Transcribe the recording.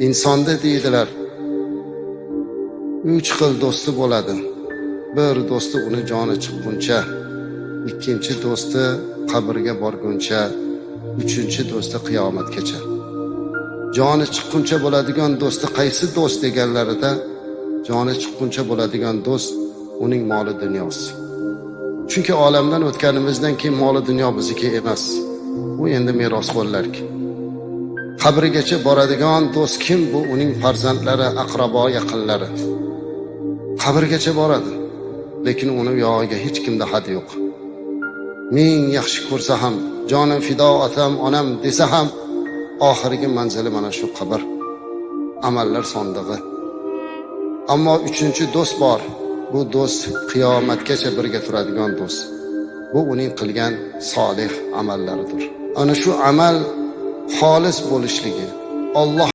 insonda deydilar 3 xil do'sti bo'ladi. Bir do'sti uni joni chiqquncha, ikkinchi do'sti qabrga borguncha, uchinchi do'sti qiyomatgacha. Joni chiqquncha bo'ladigan do'sti qaysi do'st deganlarida, joni chiqquncha bo'ladigan do'st uning moli dunyosi. Chunki olamdan o'tganimizdan keyin moli dunyo bizniki emas. U endi merosxo'rlarki. Qabrigacha boradigan do'st kim? Bu uning farzandlari, aqrabo, yaqinlari. Qabrgacha boradi, lekin uni yog'iga hech kimda had yo'q. Ming yaxshi ko'rsa ham, jonim fido otam, onam desa ham, oxirgi manzili mana shu qabr, amallar sondig'i. Ammo uchinchi do'st bor. Bu do'st qiyomatgacha birga turadigan do'st. Bu uning qilgan solih amallaridir. Ana shu amal xolis bo'lishligi, Alloh